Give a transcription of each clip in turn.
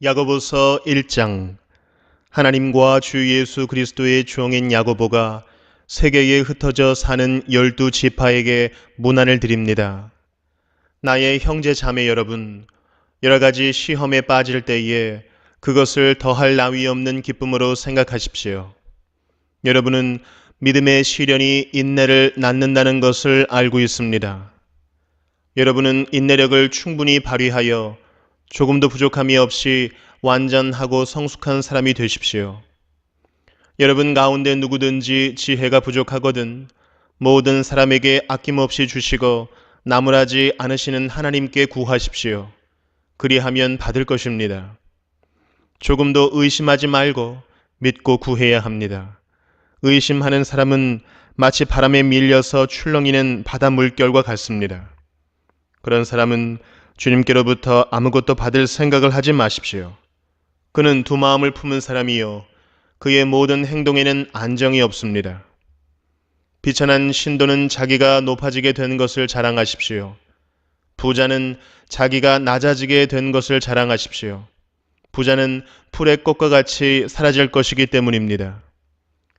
야고보서 1장. 하나님과 주 예수 그리스도의 종인 야고보가 세계에 흩어져 사는 12지파에게 문안을 드립니다. 나의 형제 자매 여러분, 여러 가지 시험에 빠질 때에 그것을 더할 나위 없는 기쁨으로 생각하십시오. 여러분은 믿음의 시련이 인내를 낳는다는 것을 알고 있습니다. 여러분은 인내력을 충분히 발휘하여 조금도 부족함이 없이 완전하고 성숙한 사람이 되십시오. 여러분 가운데 누구든지 지혜가 부족하거든 모든 사람에게 아낌없이 주시고 나무라지 않으시는 하나님께 구하십시오. 그리하면 받을 것입니다. 조금도 의심하지 말고 믿고 구해야 합니다. 의심하는 사람은 마치 바람에 밀려서 출렁이는 바다 물결과 같습니다. 그런 사람은 주님께로부터 아무것도 받을 생각을 하지 마십시오. 그는 두 마음을 품은 사람이요 그의 모든 행동에는 안정이 없습니다. 비천한 신도는 자기가 높아지게 된 것을 자랑하십시오. 부자는 자기가 낮아지게 된 것을 자랑하십시오. 부자는 풀의 꽃과 같이 사라질 것이기 때문입니다.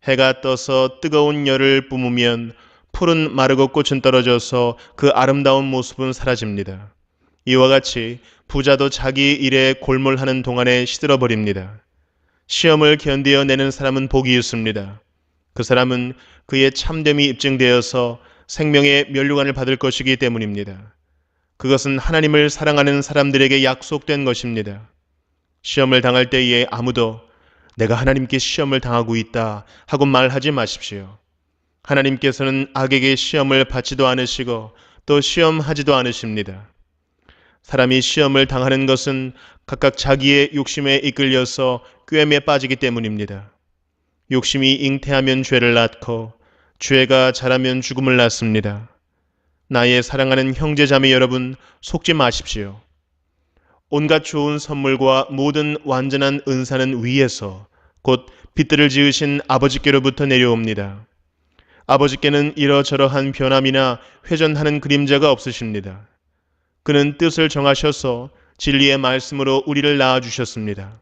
해가 떠서 뜨거운 열을 뿜으면 풀은 마르고 꽃은 떨어져서 그 아름다운 모습은 사라집니다. 이와 같이 부자도 자기 일에 골몰하는 동안에 시들어버립니다. 시험을 견디어내는 사람은 복이 있습니다. 그 사람은 그의 참됨이 입증되어서 생명의 면류관을 받을 것이기 때문입니다. 그것은 하나님을 사랑하는 사람들에게 약속된 것입니다. 시험을 당할 때에 아무도 내가 하나님께 시험을 당하고 있다 하고 말하지 마십시오. 하나님께서는 악에게 시험을 받지도 않으시고 또 시험하지도 않으십니다. 사람이 시험을 당하는 것은 각각 자기의 욕심에 이끌려서 꾀임에 빠지기 때문입니다. 욕심이 잉태하면 죄를 낳고 죄가 자라면 죽음을 낳습니다. 나의 사랑하는 형제자매 여러분, 속지 마십시오. 온갖 좋은 선물과 모든 완전한 은사는 위에서 곧 빛들을 지으신 아버지께로부터 내려옵니다. 아버지께는 이러저러한 변함이나 회전하는 그림자가 없으십니다. 그는 뜻을 정하셔서 진리의 말씀으로 우리를 낳아주셨습니다.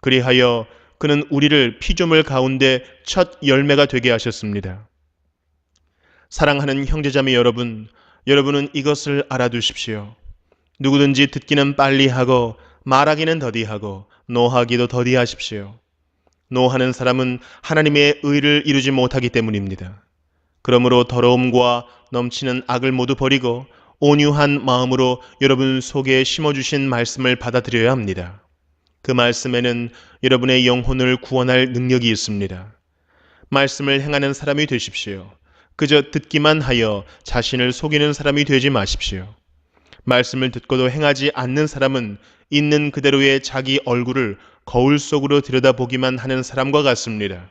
그리하여 그는 우리를 피조물 가운데 첫 열매가 되게 하셨습니다. 사랑하는 형제자매 여러분, 여러분은 이것을 알아두십시오. 누구든지 듣기는 빨리 하고 말하기는 더디하고 노하기도 더디하십시오. 노하는 사람은 하나님의 의를 이루지 못하기 때문입니다. 그러므로 더러움과 넘치는 악을 모두 버리고 온유한 마음으로 여러분 속에 심어주신 말씀을 받아들여야 합니다. 그 말씀에는 여러분의 영혼을 구원할 능력이 있습니다. 말씀을 행하는 사람이 되십시오. 그저 듣기만 하여 자신을 속이는 사람이 되지 마십시오. 말씀을 듣고도 행하지 않는 사람은 있는 그대로의 자기 얼굴을 거울 속으로 들여다보기만 하는 사람과 같습니다.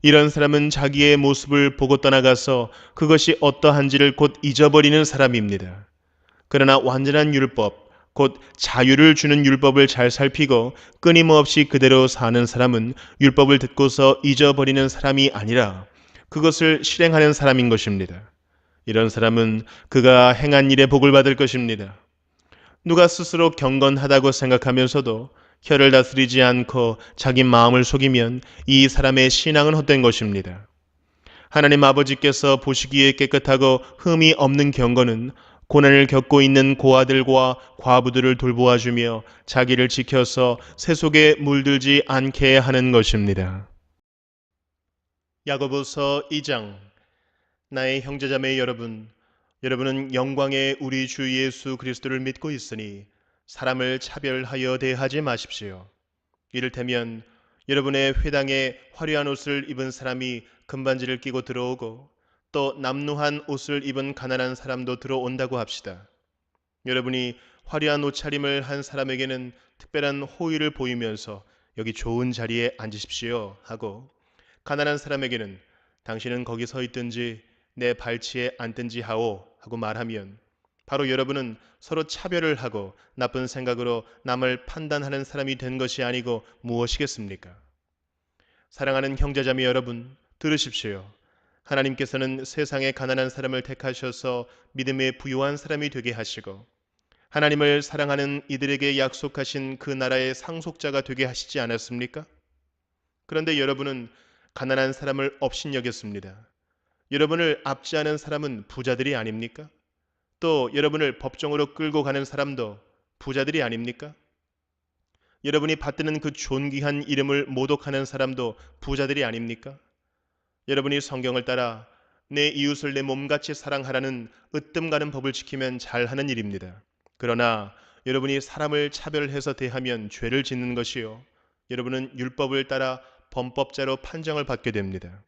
이런 사람은 자기의 모습을 보고 떠나가서 그것이 어떠한지를 곧 잊어버리는 사람입니다. 그러나 완전한 율법, 곧 자유를 주는 율법을 잘 살피고 끊임없이 그대로 사는 사람은 율법을 듣고서 잊어버리는 사람이 아니라 그것을 실행하는 사람인 것입니다. 이런 사람은 그가 행한 일에 복을 받을 것입니다. 누가 스스로 경건하다고 생각하면서도 혀를 다스리지 않고 자기 마음을 속이면 이 사람의 신앙은 헛된 것입니다. 하나님 아버지께서 보시기에 깨끗하고 흠이 없는 경건은 고난을 겪고 있는 고아들과 과부들을 돌보아주며 자기를 지켜서 새 속에 물들지 않게 하는 것입니다. 야고보서 2장. 나의 형제자매 여러분, 여러분은 영광의 우리 주 예수 그리스도를 믿고 있으니 사람을 차별하여 대하지 마십시오. 이를테면 여러분의 회당에 화려한 옷을 입은 사람이 금반지를 끼고 들어오고 또 남루한 옷을 입은 가난한 사람도 들어온다고 합시다. 여러분이 화려한 옷차림을 한 사람에게는 특별한 호의를 보이면서 여기 좋은 자리에 앉으십시오 하고 가난한 사람에게는 당신은 거기 서 있든지 내 발치에 앉든지 하오 하고 말하면 바로 여러분은 서로 차별을 하고 나쁜 생각으로 남을 판단하는 사람이 된 것이 아니고 무엇이겠습니까? 사랑하는 형제자매 여러분, 들으십시오. 하나님께서는 세상에 가난한 사람을 택하셔서 믿음에 부유한 사람이 되게 하시고 하나님을 사랑하는 이들에게 약속하신 그 나라의 상속자가 되게 하시지 않았습니까? 그런데 여러분은 가난한 사람을 업신여겼습니다. 여러분을 압제하는 사람은 부자들이 아닙니까? 또 여러분을 법정으로 끌고 가는 사람도 부자들이 아닙니까? 여러분이 받드는 그 존귀한 이름을 모독하는 사람도 부자들이 아닙니까? 여러분이 성경을 따라 내 이웃을 내 몸같이 사랑하라는 으뜸 가는 법을 지키면 잘하는 일입니다. 그러나 여러분이 사람을 차별해서 대하면 죄를 짓는 것이요, 여러분은 율법을 따라 범법자로 판정을 받게 됩니다.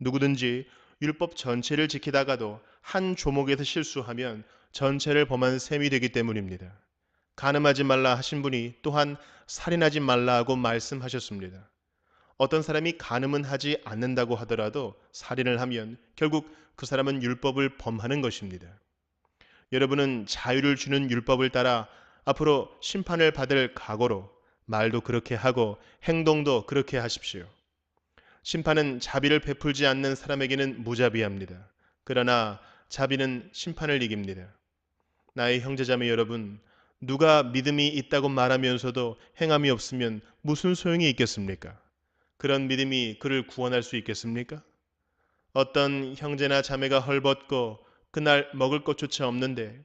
누구든지 율법 전체를 지키다가도 한 조목에서 실수하면 전체를 범한 셈이 되기 때문입니다. 간음하지 말라 하신 분이 또한 살인하지 말라 하고 말씀하셨습니다. 어떤 사람이 간음은 하지 않는다고 하더라도 살인을 하면 결국 그 사람은 율법을 범하는 것입니다. 여러분은 자유를 주는 율법을 따라 앞으로 심판을 받을 각오로 말도 그렇게 하고 행동도 그렇게 하십시오. 심판은 자비를 베풀지 않는 사람에게는 무자비합니다. 그러나 자비는 심판을 이깁니다. 나의 형제자매 여러분, 누가 믿음이 있다고 말하면서도 행함이 없으면 무슨 소용이 있겠습니까? 그런 믿음이 그를 구원할 수 있겠습니까? 어떤 형제나 자매가 헐벗고 그날 먹을 것조차 없는데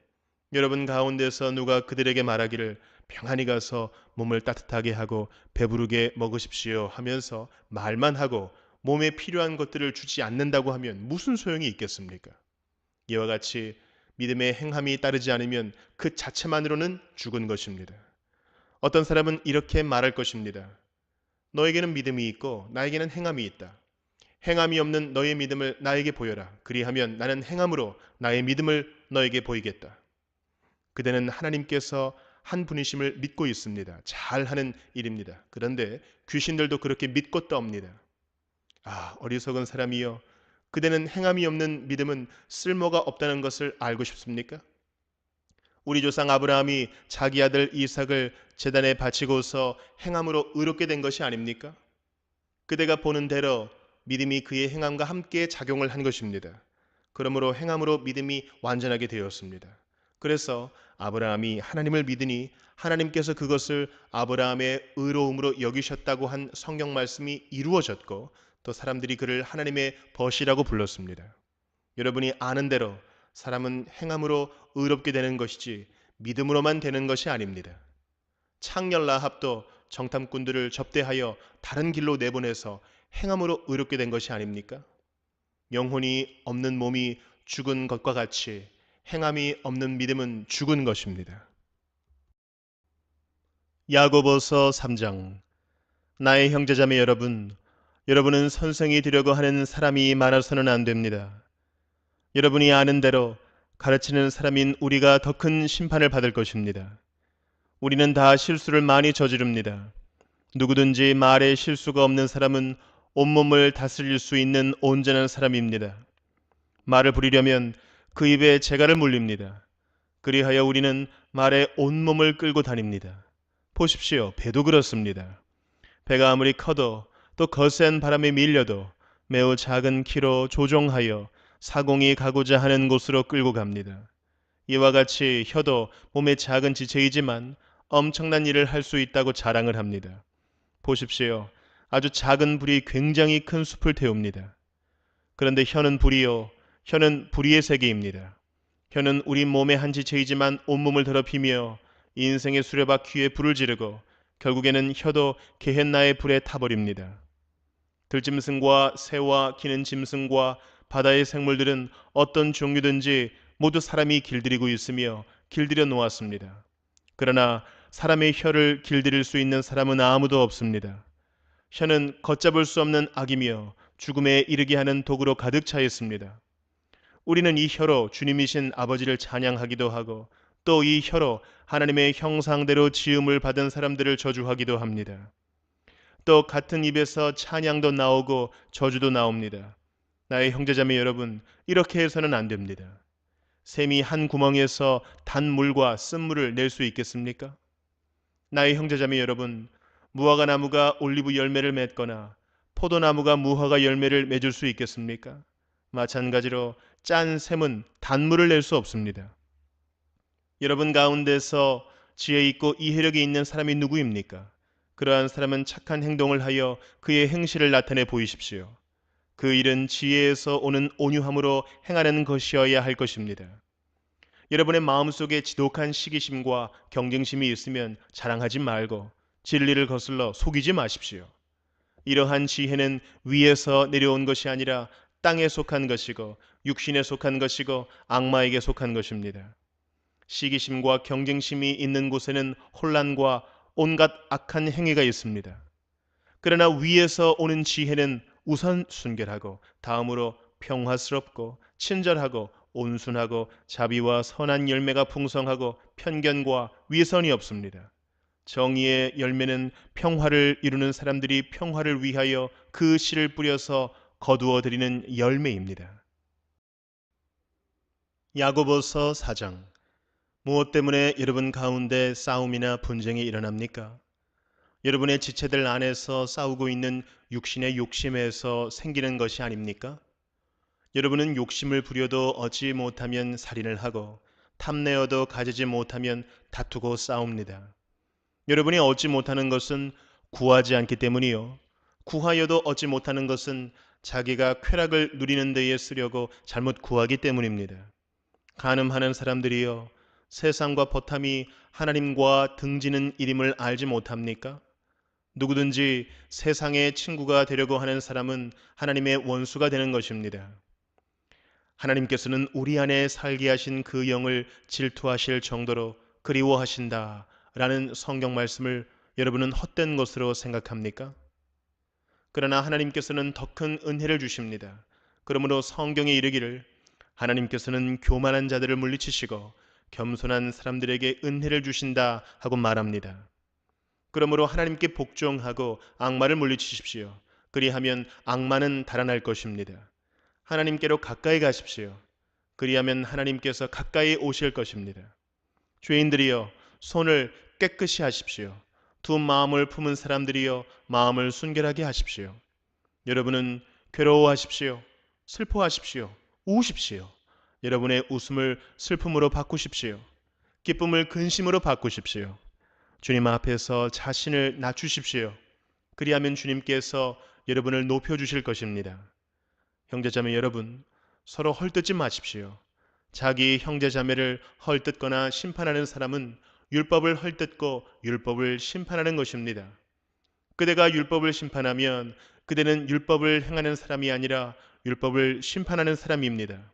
여러분 가운데서 누가 그들에게 말하기를 평안히 가서 몸을 따뜻하게 하고 배부르게 먹으십시오 하면서 말만 하고 몸에 필요한 것들을 주지 않는다고 하면 무슨 소용이 있겠습니까? 이와 같이 믿음의 행함이 따르지 않으면 그 자체만으로는 죽은 것입니다. 어떤 사람은 이렇게 말할 것입니다. 너에게는 믿음이 있고 나에게는 행함이 있다. 행함이 없는 너의 믿음을 나에게 보여라. 그리하면 나는 행함으로 나의 믿음을 너에게 보이겠다. 그대는 하나님께서 한 분이심을 믿고 있습니다. 잘하는 일입니다. 그런데 귀신들도 그렇게 믿고 떠옵니다. 어리석은 사람이여, 그대는 행함이 없는 믿음은 쓸모가 없다는 것을 알고 싶습니까? 우리 조상 아브라함이 자기 아들 이삭을 제단에 바치고서 행함으로 의롭게 된 것이 아닙니까? 그대가 보는 대로 믿음이 그의 행함과 함께 작용을 한 것입니다. 그러므로 행함으로 믿음이 완전하게 되었습니다. 그래서 아브라함이 하나님을 믿으니 하나님께서 그것을 아브라함의 의로움으로 여기셨다고 한 성경 말씀이 이루어졌고, 또 사람들이 그를 하나님의 벗이라고 불렀습니다. 여러분이 아는 대로 사람은 행함으로 의롭게 되는 것이지 믿음으로만 되는 것이 아닙니다. 창녀 라합도 정탐꾼들을 접대하여 다른 길로 내보내서 행함으로 의롭게 된 것이 아닙니까? 영혼이 없는 몸이 죽은 것과 같이 행함이 없는 믿음은 죽은 것입니다. 야고보서 3장. 나의 형제자매 여러분, 여러분은 선생이 되려고 하는 사람이 많아서는 안 됩니다. 여러분이 아는 대로 가르치는 사람인 우리가 더 큰 심판을 받을 것입니다. 우리는 다 실수를 많이 저지릅니다. 누구든지 말에 실수가 없는 사람은 온몸을 다스릴 수 있는 온전한 사람입니다. 말을 부리려면 그 입에 재갈을 물립니다. 그리하여 우리는 말에 온몸을 끌고 다닙니다. 보십시오. 배도 그렇습니다. 배가 아무리 커도 또 거센 바람에 밀려도 매우 작은 키로 조종하여 사공이 가고자 하는 곳으로 끌고 갑니다. 이와 같이 혀도 몸의 작은 지체이지만 엄청난 일을 할 수 있다고 자랑을 합니다. 보십시오. 아주 작은 불이 굉장히 큰 숲을 태웁니다. 그런데 혀는 불이요, 혀는 불의의 세계입니다. 혀는 우리 몸의 한 지체이지만 온몸을 더럽히며 인생의 수레바퀴에 불을 지르고 결국에는 혀도 게헨나의 불에 타버립니다. 들짐승과 새와 기는 짐승과 바다의 생물들은 어떤 종류든지 모두 사람이 길들이고 있으며 길들여 놓았습니다. 그러나 사람의 혀를 길들일 수 있는 사람은 아무도 없습니다. 혀는 걷잡을 수 없는 악이며 죽음에 이르게 하는 독으로 가득 차 있습니다. 우리는 이 혀로 주님이신 아버지를 찬양하기도 하고 또 이 혀로 하나님의 형상대로 지음을 받은 사람들을 저주하기도 합니다. 또 같은 입에서 찬양도 나오고 저주도 나옵니다. 나의 형제자매 여러분, 이렇게 해서는 안 됩니다. 샘이 한 구멍에서 단물과 쓴물을 낼 수 있겠습니까? 나의 형제자매 여러분, 무화과 나무가 올리브 열매를 맺거나 포도나무가 무화과 열매를 맺을 수 있겠습니까? 마찬가지로 짠 샘은 단물을 낼 수 없습니다. 여러분 가운데서 지혜 있고 이해력이 있는 사람이 누구입니까? 그러한 사람은 착한 행동을 하여 그의 행실을 나타내 보이십시오. 그 일은 지혜에서 오는 온유함으로 행하는 것이어야 할 것입니다. 여러분의 마음속에 지독한 시기심과 경쟁심이 있으면 자랑하지 말고 진리를 거슬러 속이지 마십시오. 이러한 지혜는 위에서 내려온 것이 아니라 땅에 속한 것이고 육신에 속한 것이고 악마에게 속한 것입니다. 시기심과 경쟁심이 있는 곳에는 혼란과 온갖 악한 행위가 있습니다. 그러나 위에서 오는 지혜는 우선 순결하고 다음으로 평화스럽고 친절하고 온순하고 자비와 선한 열매가 풍성하고 편견과 위선이 없습니다. 정의의 열매는 평화를 이루는 사람들이 평화를 위하여 그 씨를 뿌려서 거두어 들이는 열매입니다. 야고보서 4장. 무엇 때문에 여러분 가운데 싸움이나 분쟁이 일어납니까? 여러분의 지체들 안에서 싸우고 있는 육신의 욕심에서 생기는 것이 아닙니까? 여러분은 욕심을 부려도 얻지 못하면 살인을 하고 탐내어도 가지지 못하면 다투고 싸웁니다. 여러분이 얻지 못하는 것은 구하지 않기 때문이요. 구하여도 얻지 못하는 것은 자기가 쾌락을 누리는 데에 쓰려고 잘못 구하기 때문입니다. 간음하는 사람들이여, 세상과 버탐이 하나님과 등지는 일임을 알지 못합니까? 누구든지 세상의 친구가 되려고 하는 사람은 하나님의 원수가 되는 것입니다. 하나님께서는 우리 안에 살게 하신 그 영을 질투하실 정도로 그리워하신다 라는 성경 말씀을 여러분은 헛된 것으로 생각합니까? 그러나 하나님께서는 더 큰 은혜를 주십니다. 그러므로 성경에 이르기를 하나님께서는 교만한 자들을 물리치시고 겸손한 사람들에게 은혜를 주신다 하고 말합니다. 그러므로 하나님께 복종하고 악마를 물리치십시오. 그리하면 악마는 달아날 것입니다. 하나님께로 가까이 가십시오. 그리하면 하나님께서 가까이 오실 것입니다. 죄인들이여, 손을 깨끗이 하십시오. 두 마음을 품은 사람들이여, 마음을 순결하게 하십시오. 여러분은 괴로워하십시오. 슬퍼하십시오. 우십시오. 여러분의 웃음을 슬픔으로 바꾸십시오. 기쁨을 근심으로 바꾸십시오. 주님 앞에서 자신을 낮추십시오. 그리하면 주님께서 여러분을 높여주실 것입니다. 형제자매 여러분, 서로 헐뜯지 마십시오. 자기 형제자매를 헐뜯거나 심판하는 사람은 율법을 헐뜯고 율법을 심판하는 것입니다. 그대가 율법을 심판하면 그대는 율법을 행하는 사람이 아니라 율법을 심판하는 사람입니다.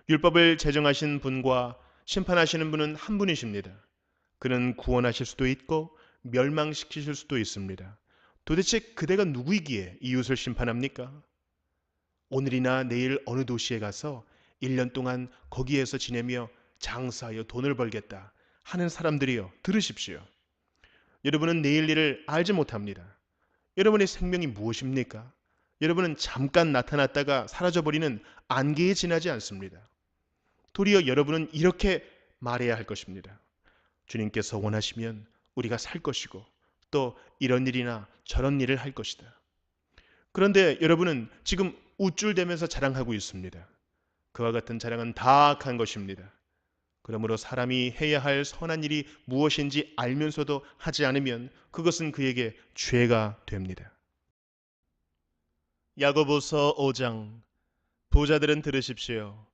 율법을 제정하신 분과 심판하시는 분은 한 분이십니다. 그는 구원하실 수도 있고 멸망시키실 수도 있습니다. 도대체 그대가 누구이기에 이웃을 심판합니까? 오늘이나 내일 어느 도시에 가서 1년 동안 거기에서 지내며 장사하여 돈을 벌겠다 하는 사람들이여, 들으십시오. 여러분은 내일 일을 알지 못합니다. 여러분의 생명이 무엇입니까? 여러분은 잠깐 나타났다가 사라져버리는 안개에 지나지 않습니다. 도리어 여러분은 이렇게 말해야 할 것입니다. 주님께서 원하시면 우리가 살 것이고 또 이런 일이나 저런 일을 할 것이다. 그런데 여러분은 지금 우쭐대면서 자랑하고 있습니다. 그와 같은 자랑은 다 악한 것입니다. 그러므로 사람이 해야 할 선한 일이 무엇인지 알면서도 하지 않으면 그것은 그에게 죄가 됩니다. 야고보서 5장. 부자들은 들으십시오.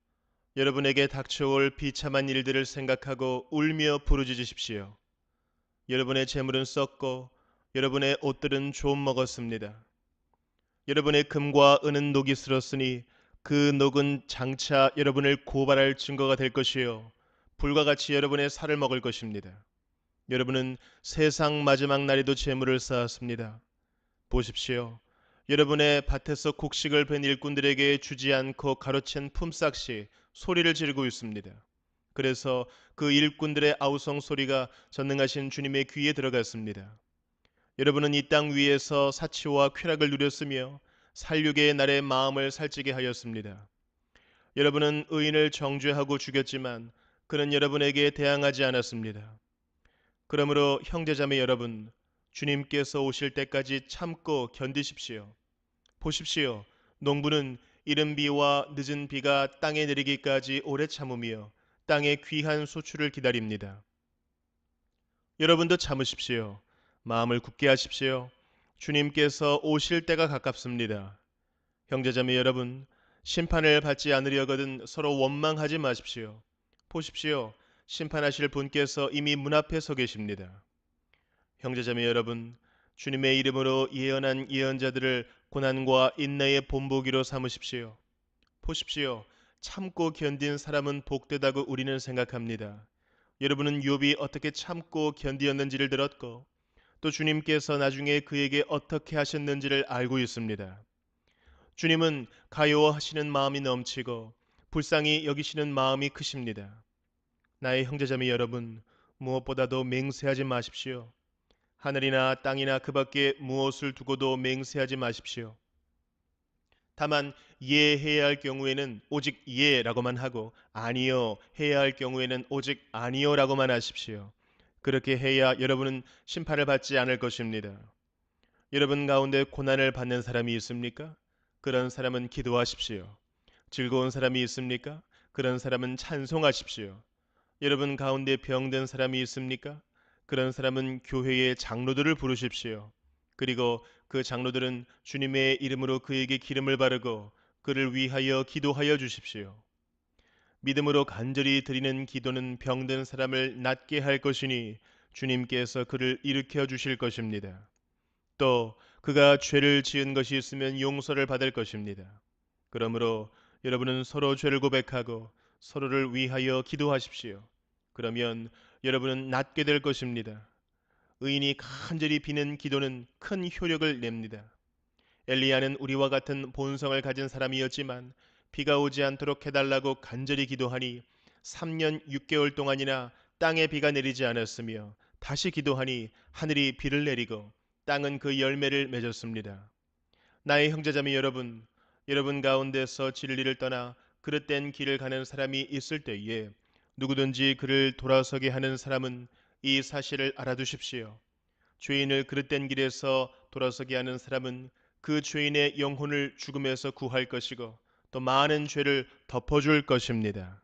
여러분에게 닥쳐올 비참한 일들을 생각하고 울며 부르짖으십시오. 여러분의 재물은 썩고 여러분의 옷들은 좀 먹었습니다. 여러분의 금과 은은 녹이 슬었으니 그 녹은 장차 여러분을 고발할 증거가 될 것이요 불과 같이 여러분의 살을 먹을 것입니다. 여러분은 세상 마지막 날에도 재물을 쌓았습니다. 보십시오. 여러분의 밭에서 곡식을 벤 일꾼들에게 주지 않고 가로챈 품삯이 소리를 지르고 있습니다. 그래서 그 일꾼들의 아우성 소리가 전능하신 주님의 귀에 들어갔습니다. 여러분은 이 땅 위에서 사치와 쾌락을 누렸으며 살육의 날에 마음을 살찌게 하였습니다. 여러분은 의인을 정죄하고 죽였지만 그는 여러분에게 대항하지 않았습니다. 그러므로 형제자매 여러분, 주님께서 오실 때까지 참고 견디십시오. 보십시오. 농부는 이른 비와 늦은 비가 땅에 내리기까지 오래 참으며 땅의 귀한 소출을 기다립니다. 여러분도 참으십시오. 마음을 굳게 하십시오. 주님께서 오실 때가 가깝습니다. 형제자매 여러분, 심판을 받지 않으려거든 서로 원망하지 마십시오. 보십시오. 심판하실 분께서 이미 문 앞에 서 계십니다. 형제자매 여러분, 주님의 이름으로 예언한 예언자들을 고난과 인내의 본보기로 삼으십시오. 보십시오. 참고 견딘 사람은 복되다고 우리는 생각합니다. 여러분은 욥이 어떻게 참고 견디었는지를 들었고 또 주님께서 나중에 그에게 어떻게 하셨는지를 알고 있습니다. 주님은 가요하시는 마음이 넘치고 불쌍히 여기시는 마음이 크십니다. 나의 형제자매 여러분, 무엇보다도 맹세하지 마십시오. 하늘이나 땅이나 그 밖에 무엇을 두고도 맹세하지 마십시오. 다만 예해야 할 경우에는 오직 예라고만 하고 아니요 해야 할 경우에는 오직 아니요라고만 하십시오. 그렇게 해야 여러분은 심판을 받지 않을 것입니다. 여러분 가운데 고난을 받는 사람이 있습니까? 그런 사람은 기도하십시오. 즐거운 사람이 있습니까? 그런 사람은 찬송하십시오. 여러분 가운데 병든 사람이 있습니까? 그런 사람은 교회의 장로들을 부르십시오. 그리고 그 장로들은 주님의 이름으로 그에게 기름을 바르고 그를 위하여 기도하여 주십시오. 믿음으로 간절히 드리는 기도는 병든 사람을 낫게 할 것이니 주님께서 그를 일으켜 주실 것입니다. 또 그가 죄를 지은 것이 있으면 용서를 받을 것입니다. 그러므로 여러분은 서로 죄를 고백하고 서로를 위하여 기도하십시오. 그러면 여러분은 낫게 될 것입니다. 의인이 간절히 비는 기도는 큰 효력을 냅니다. 엘리야는 우리와 같은 본성을 가진 사람이었지만 비가 오지 않도록 해달라고 간절히 기도하니 3년 6개월 동안이나 땅에 비가 내리지 않았으며 다시 기도하니 하늘이 비를 내리고 땅은 그 열매를 맺었습니다. 나의 형제자매 여러분, 여러분 가운데서 진리를 떠나 그릇된 길을 가는 사람이 있을 때에 누구든지 그를 돌아서게 하는 사람은 이 사실을 알아두십시오. 죄인을 그릇된 길에서 돌아서게 하는 사람은 그 죄인의 영혼을 죽음에서 구할 것이고 또 많은 죄를 덮어줄 것입니다.